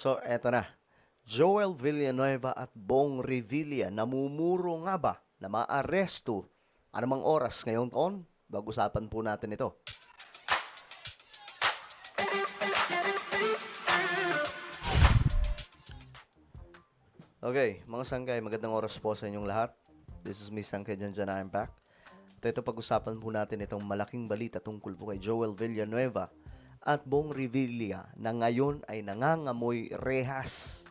So, eto na. Joel Villanueva at Bong Revilla namumuro nga ba na maaresto anumang oras ngayong taon? Pag-usapan po natin ito. Okay, mga sanggay, magandang oras po sa inyong lahat. This is me, Sangkay Janjan, I'm back. At ito pag-usapan po natin itong malaking balita tungkol po kay Joel Villanueva at Bong Revilla na ngayon ay nangangamoy rehas.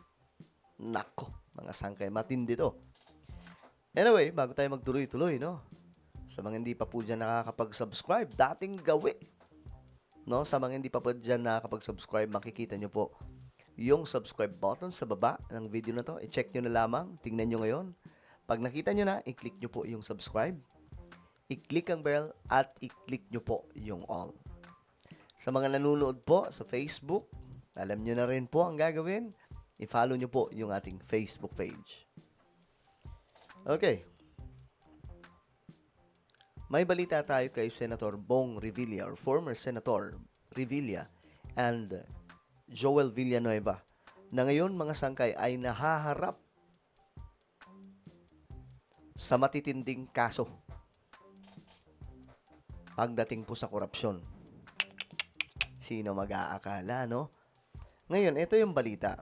Nako, mga sangkay, matindi to. Anyway, bago tayo magtuloy-tuloy, no? Sa mga hindi pa po dyan nakakapag-subscribe, dating gawi. No? Sa mga hindi pa po dyan nakakapag-subscribe, makikita nyo po yung subscribe button sa baba ng video na to. I-check nyo na lamang, tingnan nyo ngayon. Pag nakita nyo na, i-click nyo po yung subscribe, i-click ang bell, at i-click nyo po yung all. Sa mga nanonood po sa Facebook, alam nyo na rin po ang gagawin. I-follow nyo po yung ating Facebook page. Okay. May balita tayo kay Senator Bong Revilla or former Senator Revilla and Joel Villanueva na ngayon mga sangkay ay nahaharap sa matitinding kaso pagdating po sa korupsyon. Sino mag-aakala, no? Ngayon, ito yung balita.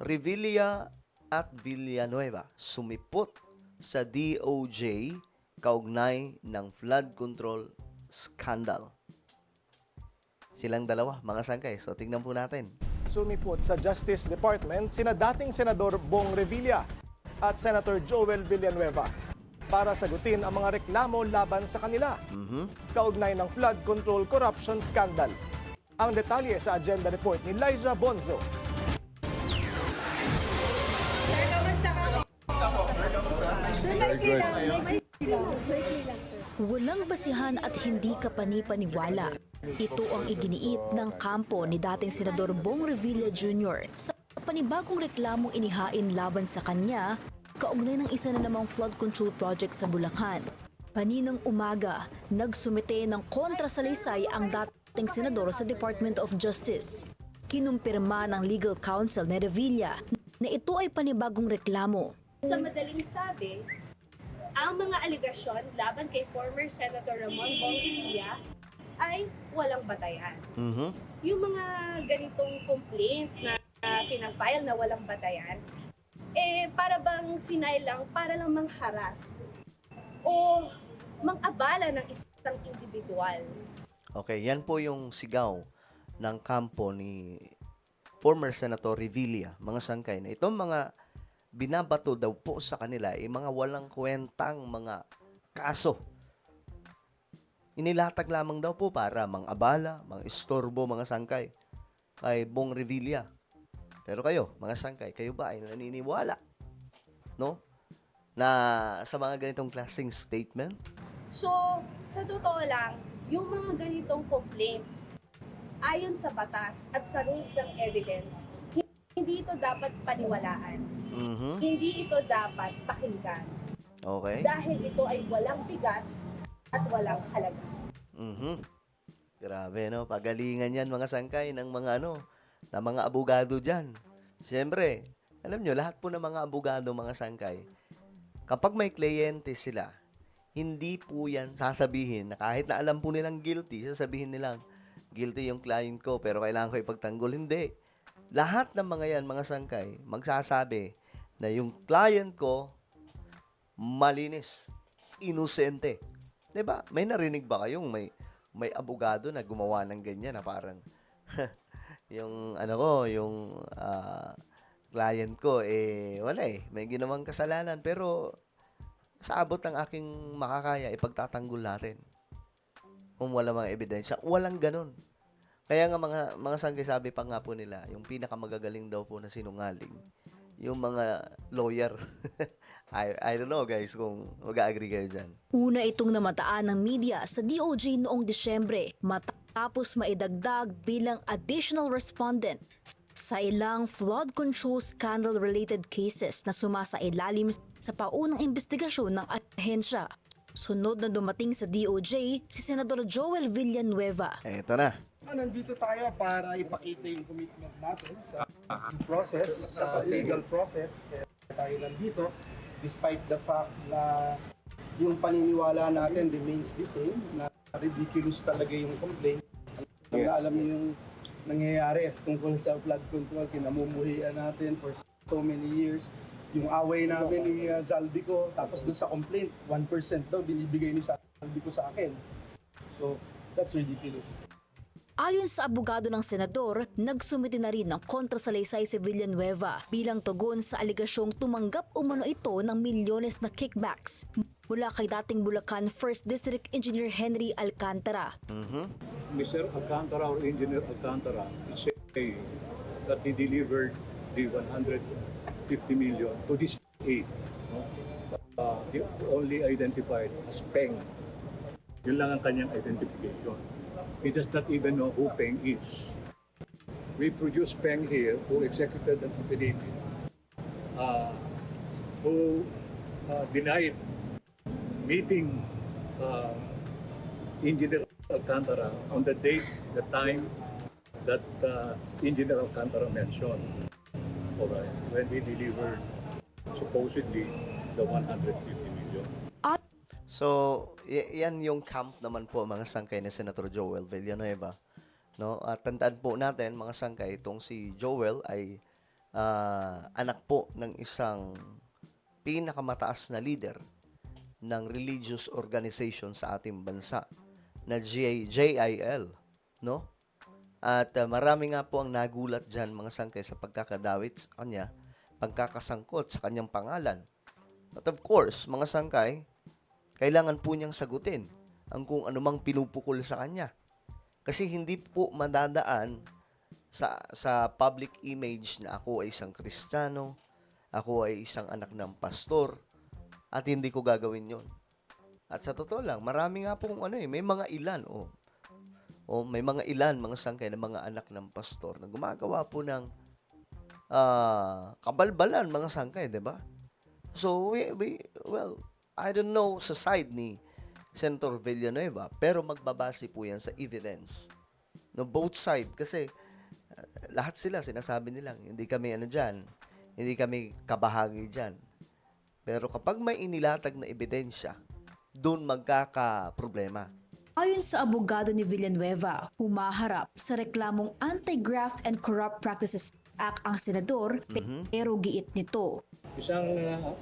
Revilla at Villanueva sumipot sa DOJ kaugnay ng flood control scandal. Silang dalawa, mga sangkay. So, tingnan po natin. Sumipot sa Justice Department sina dating Senador Bong Revilla at Senator Joel Villanueva para sagutin ang mga reklamo laban sa kanila kaugnay ng flood control corruption scandal. Ang detalye sa agenda report ni Liza Bonzo. Walang basihan at hindi ka panipaniwala. Ito ang iginiit ng kampo ni dating Senador Bong Revilla Jr. sa panibagong reklamong inihain laban sa kanya kaugnay ng isa na namang flood control project sa Bulacan. Kaninang umaga, nagsumite ng kontrasalaysay ang dating senador sa Department of Justice. Kinumpirma ng legal counsel ni Revilla na ito ay panibagong reklamo. Sa madaling sabi, ang mga aligasyon laban kay former Senator Ramon Bong Revilla ay walang batayan. Yung mga ganitong complaint na fina-file na walang batayan, para bang final lang, para lang mangharas o mang-abala ng isang individual. Okay, yan po yung sigaw ng kampo ni former Senator Revilla, mga sangkay, na itong mga binabato daw po sa kanila ay mga walang kwentang mga kaso. Inilatag lamang daw po para mang-abala, mang-istorbo, mga sangkay kay Bong Revilla. Pero kayo, mga sangkay, kayo ba ay naniniwala, no? Na sa mga ganitong klaseng statement? So, sa totoo lang, yung mga ganitong complaint, ayon sa batas at sa rules ng evidence, hindi ito dapat paniwalaan. Hindi ito dapat pakinggan. Okay. Dahil ito ay walang bigat at walang halaga. Grabe, no? Pagalingan yan, mga sangkay, ng mga ng mga abogado dyan. Siyempre, alam nyo, lahat po ng mga abogado, mga sangkay, kapag may kliyente sila, hindi po yan sasabihin na kahit na alam po nilang guilty, sasabihin nilang, guilty yung client ko, pero kailangan ko ipagtanggol. Hindi. Lahat ng mga yan, mga sangkay, magsasabi na yung client ko, malinis, inosente. Diba? May narinig ba kayong may abogado na gumawa ng ganyan na parang, yung client ko, wala may ginawang kasalanan, pero sa abot ng aking makakaya, ipagtatanggol natin. Kung wala mga ebidensya, walang ganun. Kaya nga mga sangkay, sabi pa nga po nila, yung pinakamagagaling daw po na sinungaling, yung mga lawyer. I don't know guys kung mag-agree kayo dyan. Una itong namataan ng media sa DOJ noong Disyembre matapos maidagdag bilang additional respondent sa ilang flood control scandal-related cases na sumasailalim sa paunang investigasyon ng ahensya. Sunod na dumating sa DOJ si Senador Joel Villanueva. Eto na. Nandito tayo para ipakita yung commitment natin sa process, sa legal process. Kaya tayo nandito despite the fact na yung paniniwala natin remains the same, na ridiculous talaga yung complaint. Alam niyo yung nangyayari tungkol sa flood control, kinamumuhian natin for so many years. Yung away namin ni Zaldico, tapos doon sa complaint, 1% daw binibigay ni Zaldico sa akin. So, that's ridiculous. Ayon sa abogado ng senador, nagsumiti na rin ng kontrasalaysay si Villanueva bilang tugon sa aligasyong tumanggap umano ito ng milyones na kickbacks mula kay dating Bulacan 1st District Engineer Henry Alcantara. Mr. Alcantara or Engineer Alcantara is saying that he delivered the 150 million to this aid. No? He only identified as Peng. Yun lang ang kanyang identification. He does not even know who Peng is. We produced Peng here who executed an affidavit, who denied meeting Engineer Alcantara on the date, the time that Engineer Alcantara mentioned, alright, when he delivered supposedly the 150 million. So, yan yung camp naman po mga sangkay ni Senator Joel Villanueva. No? At tandaan po natin mga sangkay, itong si Joel ay anak po ng isang pinakamataas na leader ng religious organization sa ating bansa na JIL. No? At marami nga po ang nagulat dyan mga sangkay sa pagkakadawit sa kanya, pagkakasangkot sa kanyang pangalan. But of course, mga sangkay, kailangan po niyang sagutin ang kung anumang pinupukol sa kanya. Kasi hindi po madadaan sa public image na ako ay isang Kristiyano, ako ay isang anak ng pastor, at hindi ko gagawin yon. At sa totoo lang, marami nga pong may mga ilan, may mga ilan, mga sangkay na mga anak ng pastor na gumagawa po ng kabalbalan, mga sangkay, di ba? So, well, I don't know sa side ni Senator Villanueva, pero magbabase po yan sa evidence. No, both side, kasi lahat sila sinasabi nilang, hindi kami dyan, hindi kami kabahagi dyan. Pero kapag may inilatag na ebidensya, doon magkaka-problema. Ayon sa abogado ni Villanueva, humaharap sa reklamong Anti-Graft and Corrupt Practices Act ang senador, pero giit nito. Isang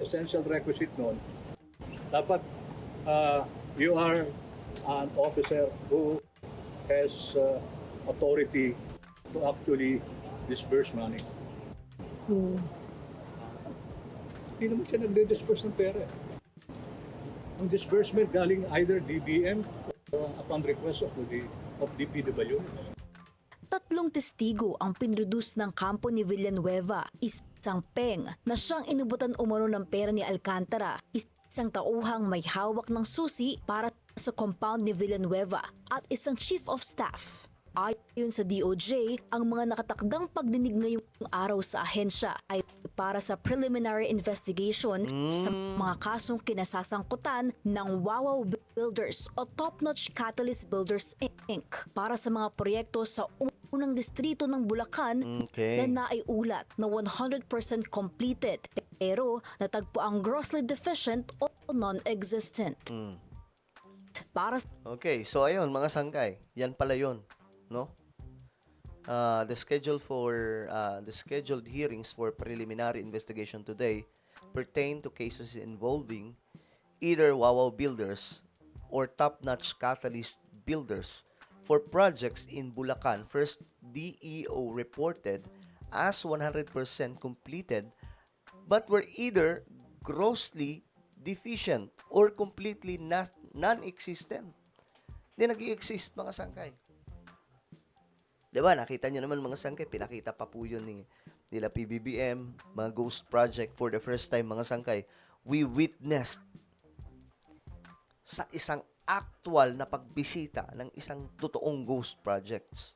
essential requisite nun, dapat you are an officer who has authority to actually disburse money. Hindi naman siya nagde-disburse ng pera. Ang disbursement galing either DBM or upon request of DPWH. Tatlong testigo ang pinroduce ng kampo ni Villanueva, isang Peng na siyang inubutan umano ng pera ni Alcantara, isang tauhang may hawak ng susi para sa compound ni Villanueva at isang chief of staff. Ayon sa DOJ, ang mga nakatakdang pagdinig ngayong araw sa ahensya ay para sa preliminary investigation sa mga kasong kinasasangkutan ng Wawaw Builders o Top Notch Catalyst Builders Inc. para sa mga proyekto sa unang distrito ng Bulacan na naiulat na 100% completed pero natagpo ang grossly deficient o non-existent. Okay, so ayun mga sangkay, yan pala yun, no? The scheduled hearings for preliminary investigation today pertain to cases involving either Wawaw Builders or Top Notch Catalyst Builders for projects in Bulacan. First, DEO reported as 100% completed but were either grossly deficient or completely non-existent. Hindi nag-i-exist mga sangkay. Diba, nakita nyo naman mga sangkay, pinakita pa po yun nila PBBM, mga ghost project for the first time mga sangkay. We witnessed sa isang actual na pagbisita ng isang totoong ghost projects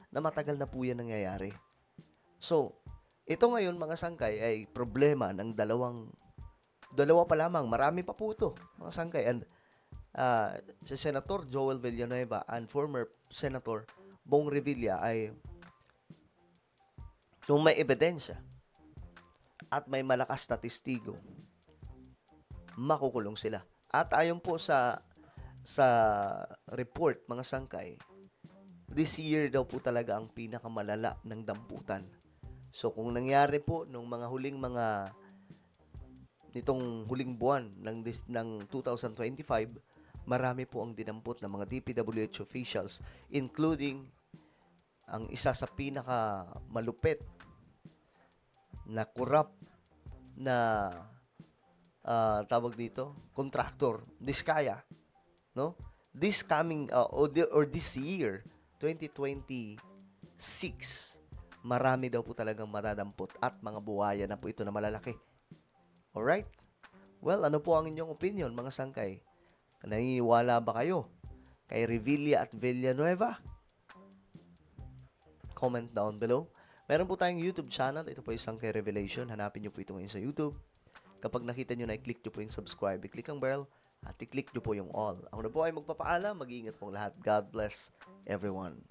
na matagal na po yan nangyayari. So, ito ngayon mga sangkay ay problema ng dalawa pa lamang, marami pa po ito mga sangkay. And si Senator Joel Villanueva and former Senator Bong Revilla ay kung may ebidensya at may malakas na testigo, makukulong sila. At ayon po sa report, mga sangkay, this year daw po talaga ang pinakamalala ng damputan. So kung nangyari po nung nitong huling buwan ng 2025, marami po ang dinampot ng mga DPWH officials, including ang isa sa pinaka malupit na corrupt na tawag dito, contractor, Diskaya, no? This coming or this year 2026, marami daw po talagang matadampot at mga buhaya na po ito na malalaki. Alright? Well, ano po ang inyong opinion, mga sangkay? Naniniwala ba kayo kay Revilla at Villanueva? Comment down below. Meron po tayong YouTube channel. Ito po yung Sangkay Revelation. Hanapin nyo po ito ngayon sa YouTube. Kapag nakita nyo na, i-click nyo po yung subscribe, i-click ang bell, at i-click nyo po yung all. Ako na po ay magpapaalam. Mag-iingat pong lahat. God bless everyone.